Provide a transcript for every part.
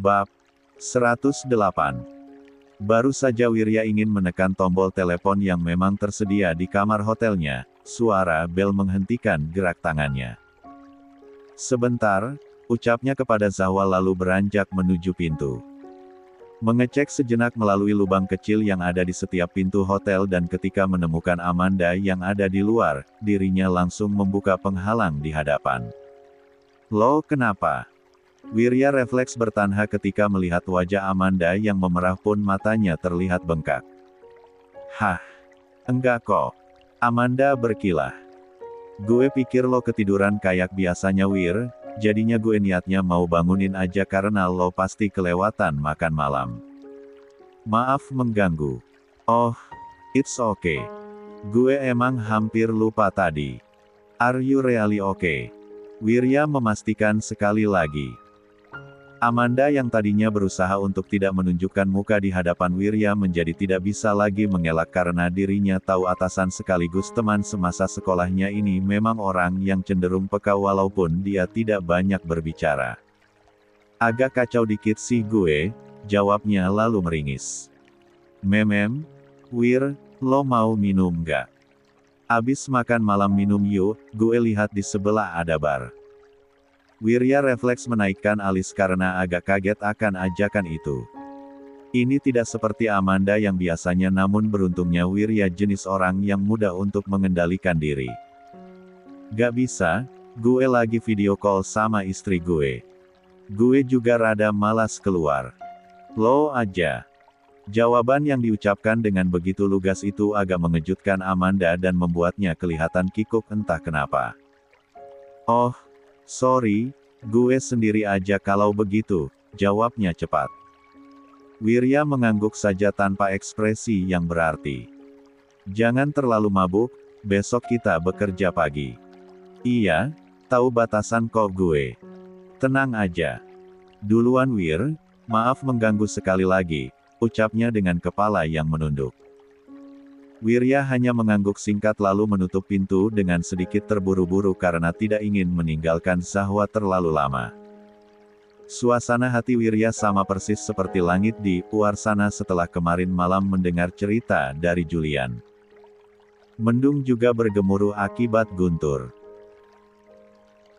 Bab 108. Baru saja Wirya ingin menekan tombol telepon yang memang tersedia di kamar hotelnya, suara bel menghentikan gerak tangannya. Sebentar, ucapnya kepada Zahwa lalu beranjak menuju pintu. Mengecek sejenak melalui lubang kecil yang ada di setiap pintu hotel dan ketika menemukan Amanda yang ada di luar, dirinya langsung membuka penghalang di hadapan. "Lo kenapa?" Wirya refleks bertanha ketika melihat wajah Amanda yang memerah pun matanya terlihat bengkak. "Hah? Enggak kok." Amanda berkilah. "Gue pikir lo ketiduran kayak biasanya Wir, jadinya gue niatnya mau bangunin aja karena lo pasti kelewatan makan malam. Maaf mengganggu." "Oh, it's okay. Gue emang hampir lupa tadi. Are you really okay?" Wirya memastikan sekali lagi. Amanda yang tadinya berusaha untuk tidak menunjukkan muka di hadapan Wirya menjadi tidak bisa lagi mengelak karena dirinya tahu atasan sekaligus teman semasa sekolahnya ini memang orang yang cenderung peka walaupun dia tidak banyak berbicara. "Agak kacau dikit sih gue," jawabnya lalu meringis. "Memem, Wir, lo mau minum nggak? Abis makan malam minum yuk, gue lihat di sebelah ada bar." Wirya refleks menaikkan alis karena agak kaget akan ajakan itu. Ini tidak seperti Amanda yang biasanya namun beruntungnya Wirya jenis orang yang mudah untuk mengendalikan diri. "Gak bisa, gue lagi video call sama istri gue. Gue juga rada malas keluar." "Lo aja." Jawaban yang diucapkan dengan begitu lugas itu agak mengejutkan Amanda dan membuatnya kelihatan kikuk entah kenapa. "Oh, sorry, gue sendiri aja kalau begitu," jawabnya cepat. Wirya mengangguk saja tanpa ekspresi yang berarti. "Jangan terlalu mabuk, besok kita bekerja pagi." "Iya, tahu batasan kok gue. Tenang aja. Duluan Wir, maaf mengganggu sekali lagi," ucapnya dengan kepala yang menunduk. Wirya hanya mengangguk singkat lalu menutup pintu dengan sedikit terburu-buru karena tidak ingin meninggalkan Zahwa terlalu lama. Suasana hati Wirya sama persis seperti langit di luar sana setelah kemarin malam mendengar cerita dari Julian. Mendung juga bergemuruh akibat guntur.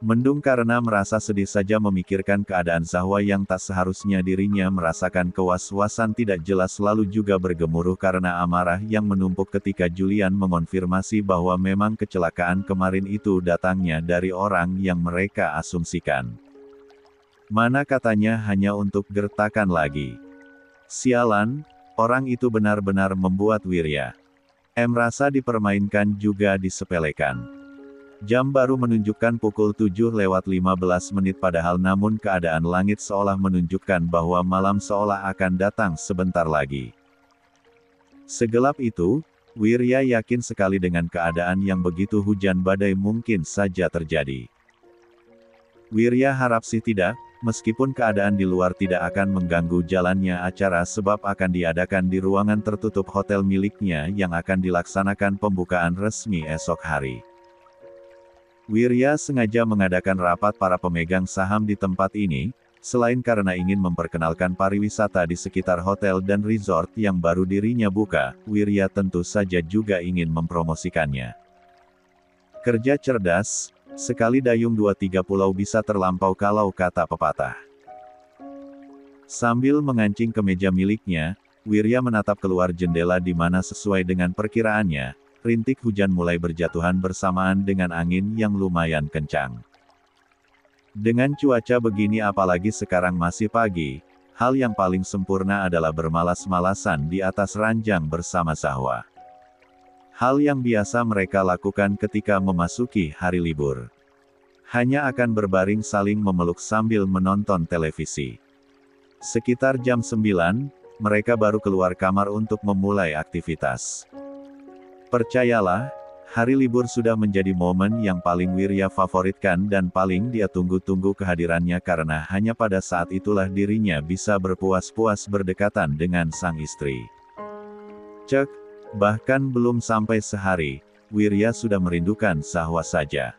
Mendung karena merasa sedih saja memikirkan keadaan Zahwa yang tak seharusnya dirinya merasakan kewas-wasan tidak jelas lalu juga bergemuruh karena amarah yang menumpuk ketika Julian mengonfirmasi bahwa memang kecelakaan kemarin itu datangnya dari orang yang mereka asumsikan. Mana katanya hanya untuk gertakan lagi. Sialan, orang itu benar-benar membuat Wirya merasa dipermainkan juga disepelekan. Jam baru menunjukkan pukul 7:15 padahal namun keadaan langit seolah menunjukkan bahwa malam seolah akan datang sebentar lagi. Segelap itu, Wirya yakin sekali dengan keadaan yang begitu hujan badai mungkin saja terjadi. Wirya harap sih tidak, meskipun keadaan di luar tidak akan mengganggu jalannya acara sebab akan diadakan di ruangan tertutup hotel miliknya yang akan dilaksanakan pembukaan resmi esok hari. Wirya sengaja mengadakan rapat para pemegang saham di tempat ini, selain karena ingin memperkenalkan pariwisata di sekitar hotel dan resort yang baru dirinya buka, Wirya tentu saja juga ingin mempromosikannya. Kerja cerdas, sekali dayung 2-3 pulau bisa terlampau kalau kata pepatah. Sambil mengancing ke meja miliknya, Wirya menatap keluar jendela di mana sesuai dengan perkiraannya, rintik hujan mulai berjatuhan bersamaan dengan angin yang lumayan kencang. Dengan cuaca begini apalagi sekarang masih pagi, hal yang paling sempurna adalah bermalas-malasan di atas ranjang bersama Zahwa. Hal yang biasa mereka lakukan ketika memasuki hari libur. Hanya akan berbaring saling memeluk sambil menonton televisi. Sekitar jam 9, mereka baru keluar kamar untuk memulai aktivitas. Percayalah, hari libur sudah menjadi momen yang paling Wirya favoritkan dan paling dia tunggu-tunggu kehadirannya karena hanya pada saat itulah dirinya bisa berpuas-puas berdekatan dengan sang istri. Cek, bahkan belum sampai sehari, Wirya sudah merindukan Zahwa saja.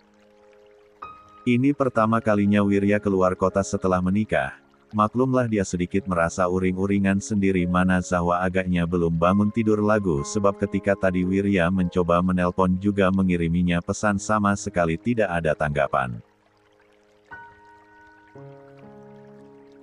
Ini pertama kalinya Wirya keluar kota setelah menikah, Maklumlah dia sedikit merasa uring-uringan sendiri mana Zahwa agaknya belum bangun tidur lagu sebab ketika tadi Wirya mencoba menelpon juga mengiriminya pesan sama sekali tidak ada tanggapan.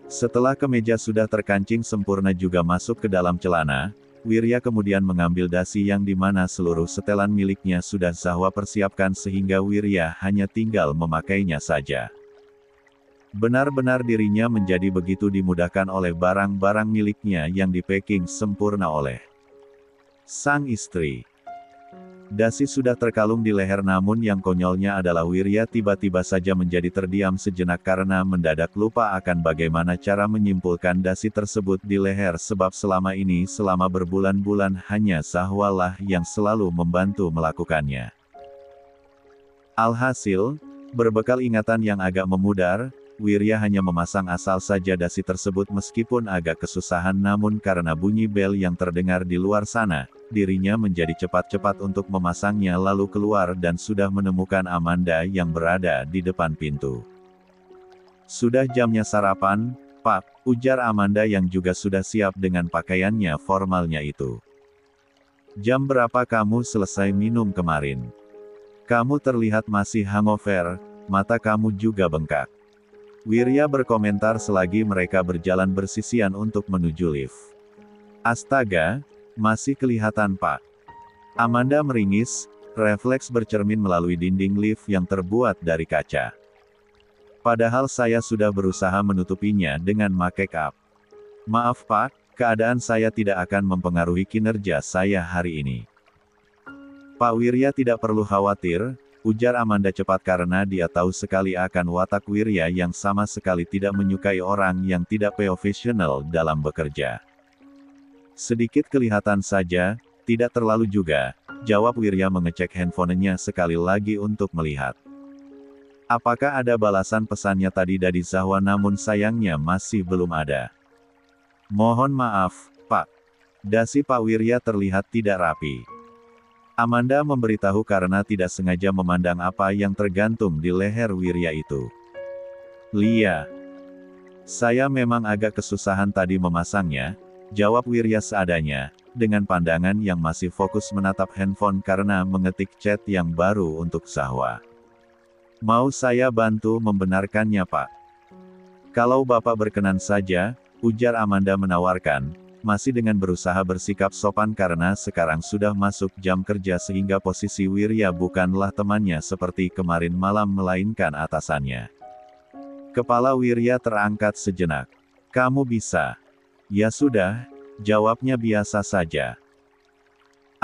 Setelah kemeja sudah terkancing sempurna juga masuk ke dalam celana, Wirya kemudian mengambil dasi yang dimana seluruh setelan miliknya sudah Zahwa persiapkan sehingga Wirya hanya tinggal memakainya saja. Benar-benar dirinya menjadi begitu dimudahkan oleh barang-barang miliknya yang dipacking sempurna oleh sang istri. Dasi sudah terkalung di leher namun yang konyolnya adalah Wirya tiba-tiba saja menjadi terdiam sejenak karena mendadak lupa akan bagaimana cara menyimpulkan dasi tersebut di leher sebab selama ini selama berbulan-bulan hanya Zahwa lah yang selalu membantu melakukannya. Alhasil, berbekal ingatan yang agak memudar, Wirya hanya memasang asal saja dasi tersebut meskipun agak kesusahan namun karena bunyi bel yang terdengar di luar sana, dirinya menjadi cepat-cepat untuk memasangnya lalu keluar dan sudah menemukan Amanda yang berada di depan pintu. "Sudah jamnya sarapan, Pak," ujar Amanda yang juga sudah siap dengan pakaiannya formalnya itu. "Jam berapa kamu selesai minum kemarin? Kamu terlihat masih hangover, mata kamu juga bengkak." Wirya berkomentar selagi mereka berjalan bersisian untuk menuju lift. "Astaga, masih kelihatan Pak." Amanda meringis, refleks bercermin melalui dinding lift yang terbuat dari kaca. "Padahal saya sudah berusaha menutupinya dengan make up. Maaf Pak, keadaan saya tidak akan mempengaruhi kinerja saya hari ini." "Pak Wirya tidak perlu khawatir," ujar Amanda cepat karena dia tahu sekali akan watak Wirya yang sama sekali tidak menyukai orang yang tidak profesional dalam bekerja. "Sedikit kelihatan saja, tidak terlalu juga," jawab Wirya mengecek handphonenya sekali lagi untuk melihat apakah ada balasan pesannya tadi dari Zahwa namun sayangnya masih belum ada. "Mohon maaf, Pak. Dasi Pak Wirya terlihat tidak rapi." Amanda memberitahu karena tidak sengaja memandang apa yang tergantung di leher Wirya itu. "Lia, saya memang agak kesusahan tadi memasangnya," jawab Wirya seadanya, dengan pandangan yang masih fokus menatap handphone karena mengetik chat yang baru untuk Zahwa. "Mau saya bantu membenarkannya Pak?" "Kalau Bapak berkenan saja," ujar Amanda menawarkan, masih dengan berusaha bersikap sopan karena sekarang sudah masuk jam kerja sehingga posisi Wirya bukanlah temannya seperti kemarin malam melainkan atasannya. Kepala Wirya terangkat sejenak. "Kamu bisa." "Ya sudah," jawabnya biasa saja.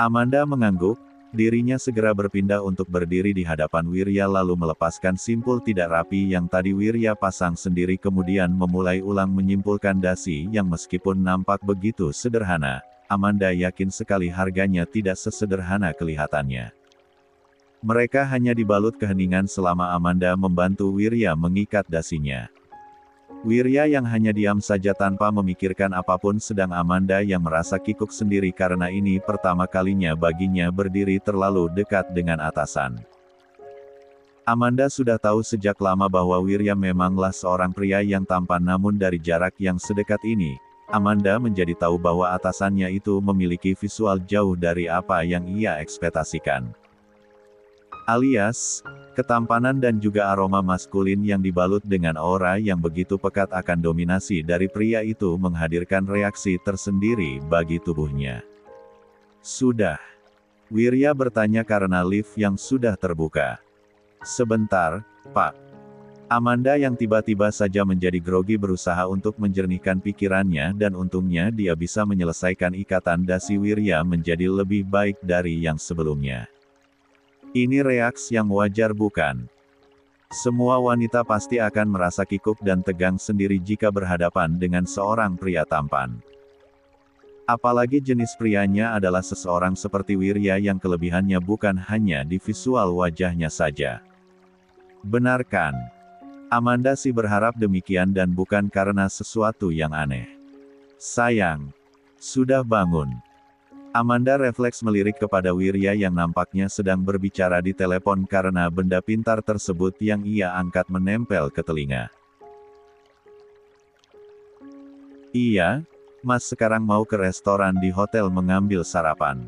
Amanda mengangguk, dirinya segera berpindah untuk berdiri di hadapan Wirya lalu melepaskan simpul tidak rapi yang tadi Wirya pasang sendiri kemudian memulai ulang menyimpulkan dasi yang meskipun nampak begitu sederhana, Amanda yakin sekali harganya tidak sesederhana kelihatannya. Mereka hanya dibalut keheningan selama Amanda membantu Wirya mengikat dasinya. Wirya yang hanya diam saja tanpa memikirkan apapun sedang Amanda yang merasa kikuk sendiri karena ini pertama kalinya baginya berdiri terlalu dekat dengan atasan. Amanda sudah tahu sejak lama bahwa Wirya memanglah seorang pria yang tampan namun dari jarak yang sedekat ini, Amanda menjadi tahu bahwa atasannya itu memiliki visual jauh dari apa yang ia ekspektasikan. Alias, ketampanan dan juga aroma maskulin yang dibalut dengan aura yang begitu pekat akan dominasi dari pria itu menghadirkan reaksi tersendiri bagi tubuhnya. "Sudah?" Wirya bertanya karena lift yang sudah terbuka. "Sebentar, Pak." Amanda yang tiba-tiba saja menjadi grogi berusaha untuk menjernihkan pikirannya dan untungnya dia bisa menyelesaikan ikatan dasi Wirya menjadi lebih baik dari yang sebelumnya. "Ini reaksi yang wajar bukan? Semua wanita pasti akan merasa kikuk dan tegang sendiri jika berhadapan dengan seorang pria tampan. Apalagi jenis prianya adalah seseorang seperti Wirya yang kelebihannya bukan hanya di visual wajahnya saja." "Benarkan?" Amanda sih berharap demikian dan bukan karena sesuatu yang aneh. "Sayang, sudah bangun?" Amanda refleks melirik kepada Wirya yang nampaknya sedang berbicara di telepon karena benda pintar tersebut yang ia angkat menempel ke telinga. Iya, Mas sekarang mau ke restoran di hotel mengambil sarapan.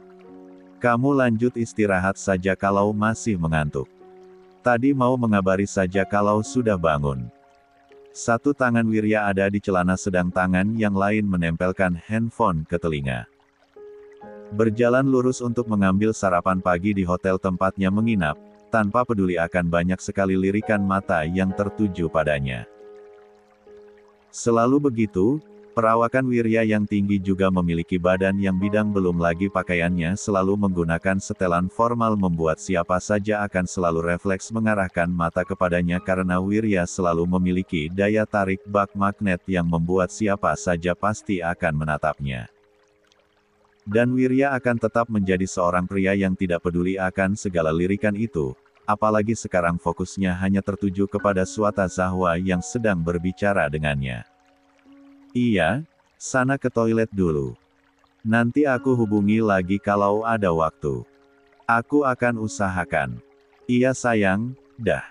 Kamu lanjut istirahat saja kalau masih mengantuk. Tadi mau mengabari saja kalau sudah bangun. Satu tangan Wirya ada di celana sedang tangan yang lain menempelkan handphone ke telinga. Berjalan lurus untuk mengambil sarapan pagi di hotel tempatnya menginap, tanpa peduli akan banyak sekali lirikan mata yang tertuju padanya. Selalu begitu, perawakan Wirya yang tinggi juga memiliki badan yang bidang, belum lagi pakaiannya selalu menggunakan setelan formal membuat siapa saja akan selalu refleks mengarahkan mata kepadanya karena Wirya selalu memiliki daya tarik bak magnet yang membuat siapa saja pasti akan menatapnya. Dan Wirya akan tetap menjadi seorang pria yang tidak peduli akan segala lirikan itu, apalagi sekarang fokusnya hanya tertuju kepada Swata Zahwa yang sedang berbicara dengannya. Iya, sana ke toilet dulu. Nanti aku hubungi lagi kalau ada waktu. Aku akan usahakan. Iya sayang, dah.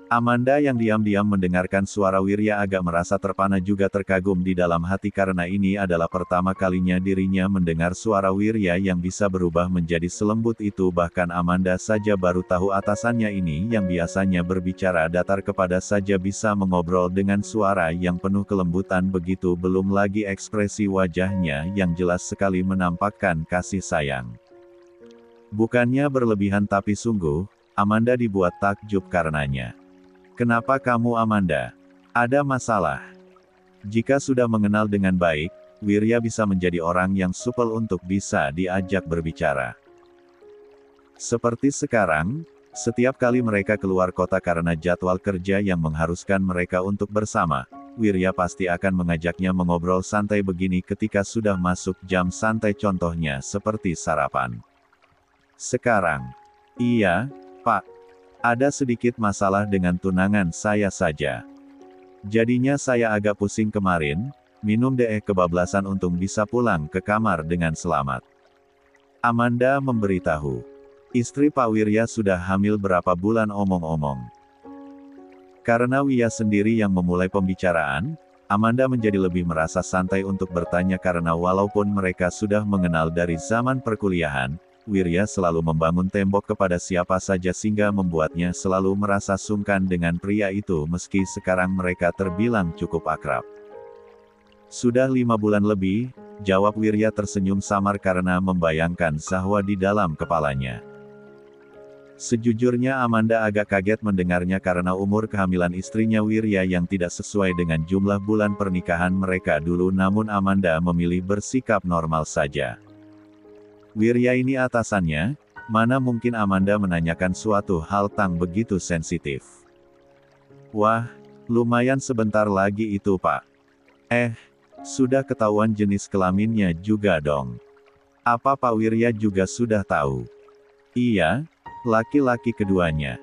Amanda yang diam-diam mendengarkan suara Wirya agak merasa terpana juga terkagum di dalam hati karena ini adalah pertama kalinya dirinya mendengar suara Wirya yang bisa berubah menjadi selembut itu. Bahkan Amanda saja baru tahu atasannya ini yang biasanya berbicara datar kepada saja bisa mengobrol dengan suara yang penuh kelembutan begitu, belum lagi ekspresi wajahnya yang jelas sekali menampakkan kasih sayang. Bukannya berlebihan tapi sungguh, Amanda dibuat takjub karenanya. Kenapa kamu Amanda? Ada masalah? Jika sudah mengenal dengan baik, Wirya bisa menjadi orang yang supel untuk bisa diajak berbicara. Seperti sekarang, setiap kali mereka keluar kota karena jadwal kerja yang mengharuskan mereka untuk bersama, Wirya pasti akan mengajaknya mengobrol santai begini ketika sudah masuk jam santai, contohnya seperti sarapan. Sekarang, iya, Pak. Ada sedikit masalah dengan tunangan saya saja. Jadinya saya agak pusing kemarin, minum deh kebablasan untung bisa pulang ke kamar dengan selamat. Amanda memberitahu. Istri Pak Wirya sudah hamil berapa bulan omong-omong. Karena Wirya sendiri yang memulai pembicaraan, Amanda menjadi lebih merasa santai untuk bertanya karena walaupun mereka sudah mengenal dari zaman perkuliahan, Wirya selalu membangun tembok kepada siapa saja sehingga membuatnya selalu merasa sungkan dengan pria itu meski sekarang mereka terbilang cukup akrab. Sudah 5 bulan lebih, jawab Wirya tersenyum samar karena membayangkan Zahwa di dalam kepalanya. Sejujurnya Amanda agak kaget mendengarnya karena umur kehamilan istrinya Wirya yang tidak sesuai dengan jumlah bulan pernikahan mereka dulu, namun Amanda memilih bersikap normal saja. Wirya ini atasannya, mana mungkin Amanda menanyakan suatu hal tang begitu sensitif. Wah, lumayan sebentar lagi itu Pak. Sudah ketahuan jenis kelaminnya juga dong. Apa Pak Wirya juga sudah tahu? Iya, laki-laki keduanya.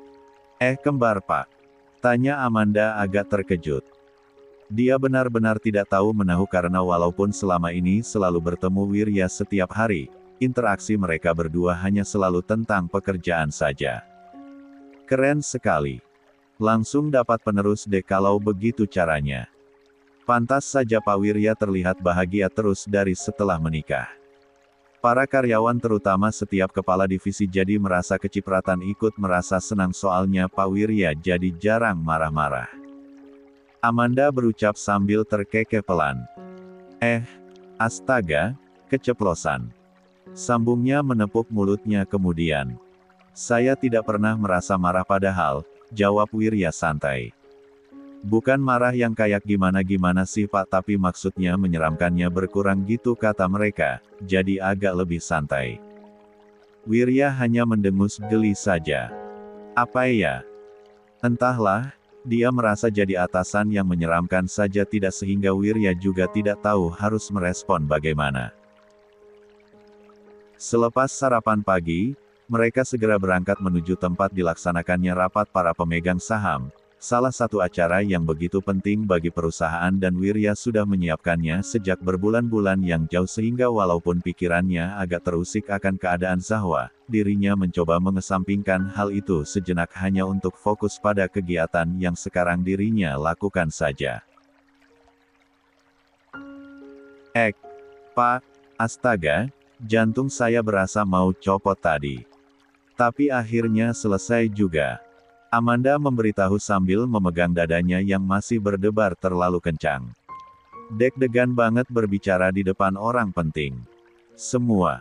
Kembar Pak? Tanya Amanda agak terkejut. Dia benar-benar tidak tahu menahu karena walaupun selama ini selalu bertemu Wirya setiap hari, interaksi mereka berdua hanya selalu tentang pekerjaan saja. Keren sekali. Langsung dapat penerus deh kalau begitu caranya. Pantas saja Pak Wirya terlihat bahagia terus dari setelah menikah. Para karyawan terutama setiap kepala divisi jadi merasa kecipratan ikut merasa senang soalnya Pak Wirya jadi jarang marah-marah. Amanda berucap sambil terkekeh pelan. Astaga, keceplosan. Sambungnya menepuk mulutnya kemudian. Saya tidak pernah merasa marah padahal, jawab Wirya santai. Bukan marah yang kayak gimana-gimana sih Pak, tapi maksudnya menyeramkannya berkurang gitu kata mereka, jadi agak lebih santai. Wirya hanya mendengus geli saja. Apa ya? Entahlah, dia merasa jadi atasan yang menyeramkan saja tidak sehingga Wirya juga tidak tahu harus merespon bagaimana. Selepas sarapan pagi, mereka segera berangkat menuju tempat dilaksanakannya rapat para pemegang saham, salah satu acara yang begitu penting bagi perusahaan dan Wirya sudah menyiapkannya sejak berbulan-bulan yang jauh sehingga walaupun pikirannya agak terusik akan keadaan Zahwa, dirinya mencoba mengesampingkan hal itu sejenak hanya untuk fokus pada kegiatan yang sekarang dirinya lakukan saja. Pak, astaga, jantung saya berasa mau copot tadi. Tapi akhirnya selesai juga. Amanda memberitahu sambil memegang dadanya yang masih berdebar terlalu kencang. Deg-degan banget berbicara di depan orang penting. Semua.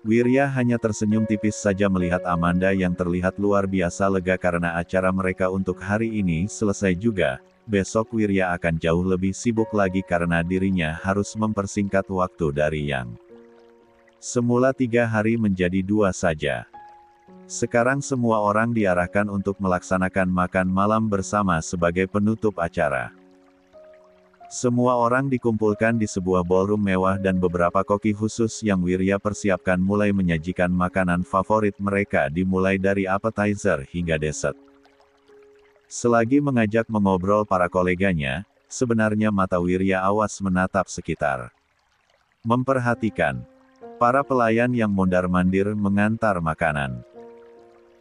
Wirya hanya tersenyum tipis saja melihat Amanda yang terlihat luar biasa lega karena acara mereka untuk hari ini selesai juga. Besok Wirya akan jauh lebih sibuk lagi karena dirinya harus mempersingkat waktu dari yang semula 3 hari menjadi 2 saja. Sekarang semua orang diarahkan untuk melaksanakan makan malam bersama sebagai penutup acara. Semua orang dikumpulkan di sebuah ballroom mewah dan beberapa koki khusus yang Wirya persiapkan mulai menyajikan makanan favorit mereka dimulai dari appetizer hingga dessert. Selagi mengajak mengobrol para koleganya, sebenarnya mata Wirya awas menatap sekitar. Memperhatikan para pelayan yang mondar-mandir mengantar makanan.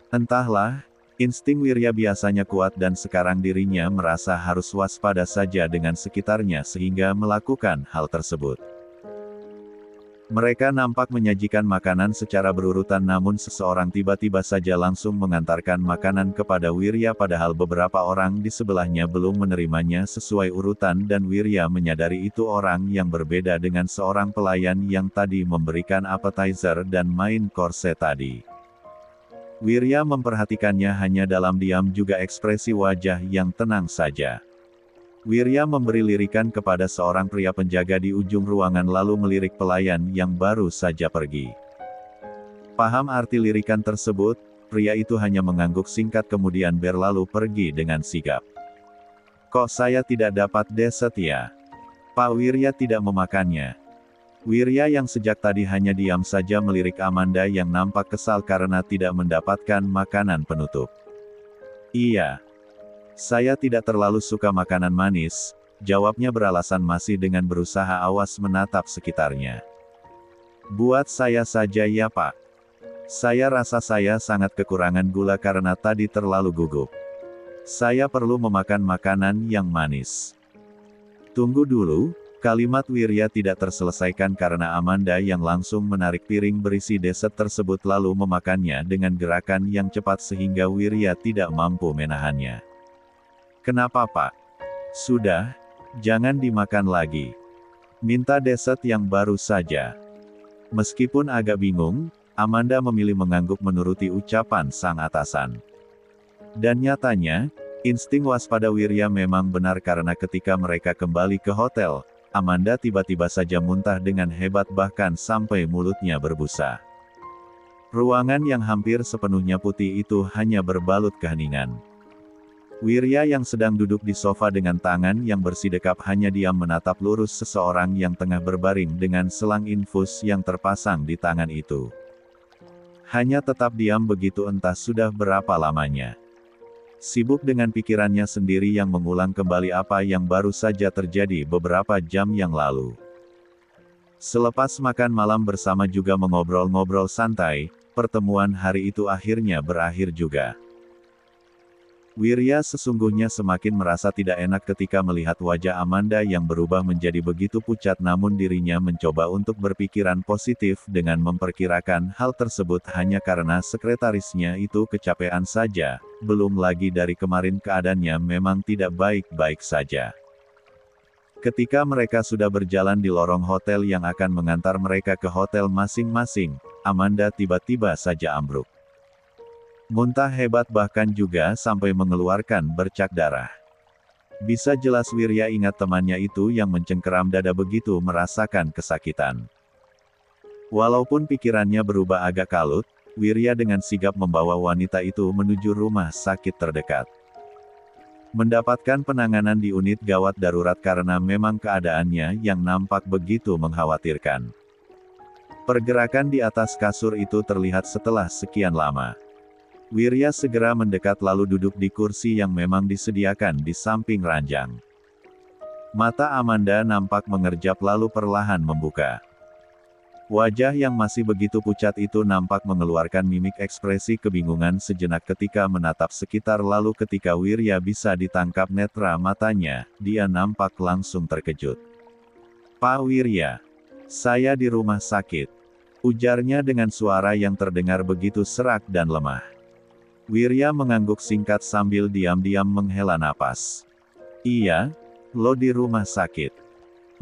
Entahlah, insting Wirya biasanya kuat dan sekarang dirinya merasa harus waspada saja dengan sekitarnya sehingga melakukan hal tersebut. Mereka nampak menyajikan makanan secara berurutan namun seseorang tiba-tiba saja langsung mengantarkan makanan kepada Wirya padahal beberapa orang di sebelahnya belum menerimanya sesuai urutan dan Wirya menyadari itu orang yang berbeda dengan seorang pelayan yang tadi memberikan appetizer dan main course tadi. Wirya memperhatikannya hanya dalam diam juga ekspresi wajah yang tenang saja. Wirya memberi lirikan kepada seorang pria penjaga di ujung ruangan lalu melirik pelayan yang baru saja pergi. Paham arti lirikan tersebut, pria itu hanya mengangguk singkat kemudian berlalu pergi dengan sigap. Kok saya tidak dapat dessert ya? Pak Wirya tidak memakannya. Wirya yang sejak tadi hanya diam saja melirik Amanda yang nampak kesal karena tidak mendapatkan makanan penutup. Iya. Saya tidak terlalu suka makanan manis, jawabnya beralasan masih dengan berusaha awas menatap sekitarnya. Buat saya saja ya Pak. Saya rasa saya sangat kekurangan gula karena tadi terlalu gugup. Saya perlu memakan makanan yang manis. Tunggu dulu. Kalimat Wirya tidak terselesaikan karena Amanda yang langsung menarik piring berisi dessert tersebut lalu memakannya dengan gerakan yang cepat sehingga Wirya tidak mampu menahannya. Kenapa Pak? Sudah, jangan dimakan lagi. Minta dessert yang baru saja. Meskipun agak bingung, Amanda memilih mengangguk menuruti ucapan sang atasan. Dan nyatanya, insting waspada Wirya memang benar karena ketika mereka kembali ke hotel, Amanda tiba-tiba saja muntah dengan hebat bahkan sampai mulutnya berbusa. Ruangan yang hampir sepenuhnya putih itu hanya berbalut keheningan. Wirya yang sedang duduk di sofa dengan tangan yang bersih dekap hanya diam menatap lurus seseorang yang tengah berbaring dengan selang infus yang terpasang di tangan itu. Hanya tetap diam begitu entah sudah berapa lamanya. Sibuk dengan pikirannya sendiri yang mengulang kembali apa yang baru saja terjadi beberapa jam yang lalu. Selepas makan malam bersama juga mengobrol-ngobrol santai, pertemuan hari itu akhirnya berakhir juga. Wirya sesungguhnya semakin merasa tidak enak ketika melihat wajah Amanda yang berubah menjadi begitu pucat namun dirinya mencoba untuk berpikiran positif dengan memperkirakan hal tersebut hanya karena sekretarisnya itu kecapean saja, belum lagi dari kemarin keadaannya memang tidak baik-baik saja. Ketika mereka sudah berjalan di lorong hotel yang akan mengantar mereka ke hotel masing-masing, Amanda tiba-tiba saja ambruk. Muntah hebat bahkan juga sampai mengeluarkan bercak darah. Bisa jelas Wirya ingat temannya itu yang mencengkeram dada begitu merasakan kesakitan. Walaupun pikirannya berubah agak kalut, Wirya dengan sigap membawa wanita itu menuju rumah sakit terdekat. Mendapatkan penanganan di unit gawat darurat karena memang keadaannya yang nampak begitu mengkhawatirkan. Pergerakan di atas kasur itu terlihat setelah sekian lama. Wirya segera mendekat lalu duduk di kursi yang memang disediakan di samping ranjang. Mata Amanda nampak mengerjap lalu perlahan membuka. Wajah yang masih begitu pucat itu nampak mengeluarkan mimik ekspresi kebingungan sejenak ketika menatap sekitar lalu ketika Wirya bisa ditangkap netra matanya, dia nampak langsung terkejut. Pak Wirya. Saya di rumah sakit. Ujarnya dengan suara yang terdengar begitu serak dan lemah. Wirya mengangguk singkat sambil diam-diam menghela napas. Iya, lo di rumah sakit.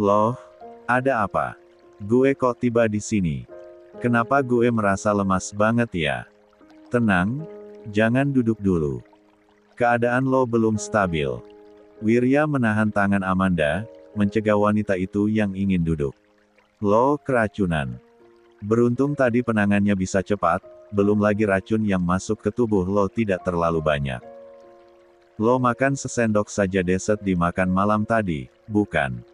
Loh, ada apa? Gue kok tiba di sini? Kenapa gue merasa lemas banget ya? Tenang, jangan duduk dulu. Keadaan lo belum stabil. Wirya menahan tangan Amanda, mencegah wanita itu yang ingin duduk. Lo keracunan. Beruntung tadi penangannya bisa cepat, belum lagi racun yang masuk ke tubuh lo tidak terlalu banyak. Lo makan sesendok saja dessert di makan malam tadi, bukan?